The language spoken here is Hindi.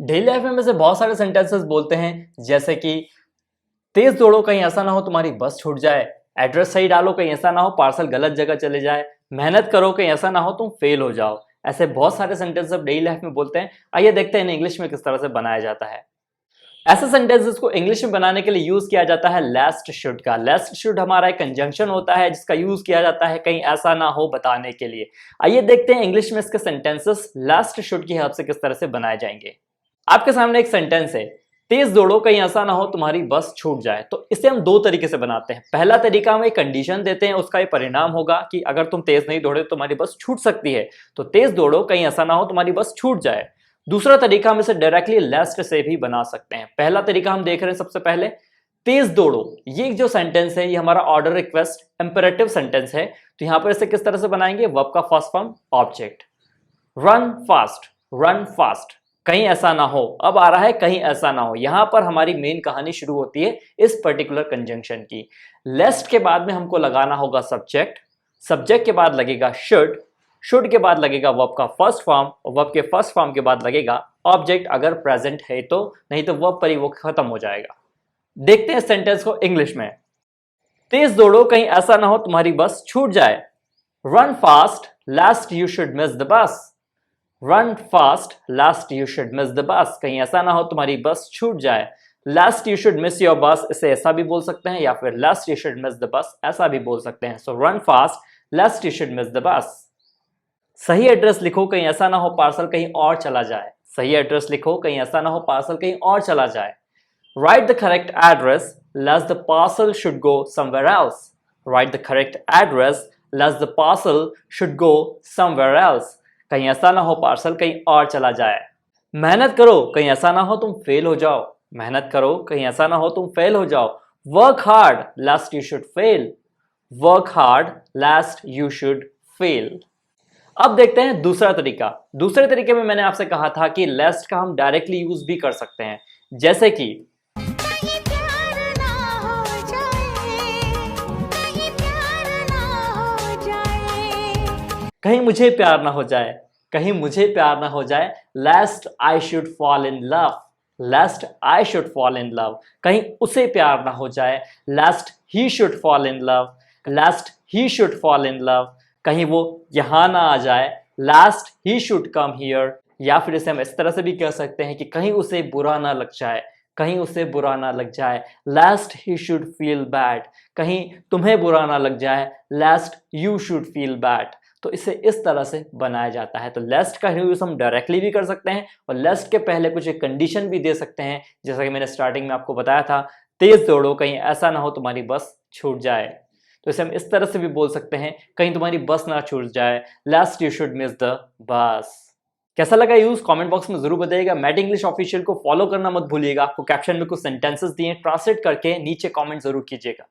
डेली लाइफ में वैसे बहुत सारे सेंटेंसेस बोलते हैं, जैसे कि तेज दौड़ो कहीं ऐसा ना हो तुम्हारी बस छूट जाए, एड्रेस सही डालो कहीं ऐसा ना हो पार्सल गलत जगह चले जाए, मेहनत करो कहीं ऐसा ना हो तुम फेल हो जाओ। ऐसे बहुत सारे सेंटेंस अब डेली लाइफ में बोलते हैं। आइए देखते हैं इंग्लिश में किस तरह से बनाया जाता है। ऐसे सेंटेंसेस को इंग्लिश में बनाने के लिए यूज किया जाता है लेस्ट शुड का। लेस्ट शुड हमारा एक कंजंक्शन होता है जिसका यूज किया जाता है कहीं ऐसा ना हो बताने के लिए। आइए देखते हैं इंग्लिश में इसके सेंटेंसेस लेस्ट शुड की हेल्प से किस तरह से बनाए जाएंगे। आपके सामने एक सेंटेंस है, तेज दौड़ो कहीं ऐसा ना हो तुम्हारी बस छूट जाए। तो इसे हम दो तरीके से बनाते हैं। पहला तरीका हम एक कंडीशन देते हैं, उसका ये परिणाम होगा कि अगर तुम तेज नहीं दौड़े तो तुम्हारी बस छूट सकती है, तो तेज दौड़ो कहीं ऐसा ना हो तुम्हारी बस छूट जाए। दूसरा तरीका हम इसे डायरेक्टली लेस्ट से भी बना सकते हैं। पहला तरीका हम देख रहे हैं सबसे पहले, तेज दौड़ो। ये जो सेंटेंस है ये हमारा ऑर्डर रिक्वेस्ट इंपेरेटिव सेंटेंस है। तो यहां पर इसे किस तरह से बनाएंगे, वर्ब का first form object, run fast, run fast, कहीं ऐसा ना हो। अब आ रहा है कहीं ऐसा ना हो, यहां पर हमारी मेन कहानी शुरू होती है इस पर्टिकुलर कंजंक्शन की। लेस्ट के बाद में हमको लगाना होगा सब्जेक्ट, सब्जेक्ट के बाद लगेगा शुड, शुड के बाद लगेगा वर्ब का फर्स्ट फॉर्म, और वर्ब के फर्स्ट फॉर्म के बाद लगेगा ऑब्जेक्ट अगर प्रेजेंट है तो, नहीं तो वर्ब पर ही वो खत्म हो जाएगा। देखते हैं सेंटेंस को इंग्लिश में। तेज दौड़ो कहीं ऐसा ना हो तुम्हारी बस छूट जाए, run fast last you should miss the bus, run fast last you should miss the bus, कहीं ऐसा ना हो तुम्हारी बस छूट जाए। Last you should miss your bus, इसे ऐसा भी बोल सकते हैं, या फिर last you should miss the bus ऐसा भी बोल सकते हैं। So run fast last you should miss the bus. सही एड्रेस लिखो कहीं ऐसा ना हो पार्सल कहीं और चला जाए, सही एड्रेस लिखो कहीं ऐसा ना हो पार्सल कहीं और चला जाए। Right the correct address lest the parcel should go somewhere else, write the correct address lest the parcel should go somewhere else, कहीं ऐसा ना हो पार्सल कहीं और चला जाए। मेहनत करो कहीं ऐसा ना हो तुम फेल हो जाओ, मेहनत करो कहीं ऐसा ना हो तुम फेल हो जाओ। Work hard lest you should fail, work hard lest you should fail। अब देखते हैं दूसरा तरीका। दूसरे तरीके में मैंने आपसे कहा था कि लेस्ट का हम डायरेक्टली यूज भी कर सकते हैं, जैसे कि कहीं मुझे प्यार ना हो जाए, कहीं मुझे प्यार ना हो जाए, lest I should fall in love, lest I should fall in love, कहीं उसे प्यार ना हो जाए, lest he should fall in love, lest he should fall in love, कहीं वो यहां ना आ जाए, last he should come here. या फिर इसे हम इस तरह से भी कह सकते हैं कि कहीं उसे बुरा ना लग जाए, कहीं उसे बुरा ना लग जाए, last he should feel bad, कहीं तुम्हें बुरा ना लग जाए, last you should feel bad. तो इसे इस तरह से बनाया जाता है। तो लेस्ट का यूज हम डायरेक्टली भी कर सकते हैं, और लेस्ट के पहले कुछ एक कंडीशन भी दे सकते हैं, जैसा कि मैंने स्टार्टिंग में आपको बताया था, तेज दौड़ो कहीं ऐसा ना हो तुम्हारी बस छूट जाए। तो इसे हम इस तरह से भी बोल सकते हैं, कहीं तुम्हारी बस ना छूट जाए, लेस्ट यू शुड मिस द बस। कैसा लगा यूज, कमेंट बॉक्स में जरूर बताइएगा। मैट इंग्लिश ऑफिशियल को फॉलो करना मत भूलिएगा। आपको कैप्शन में कुछ सेंटेंसेस दिए, ट्रांसलेट करके नीचे कमेंट जरूर कीजिएगा।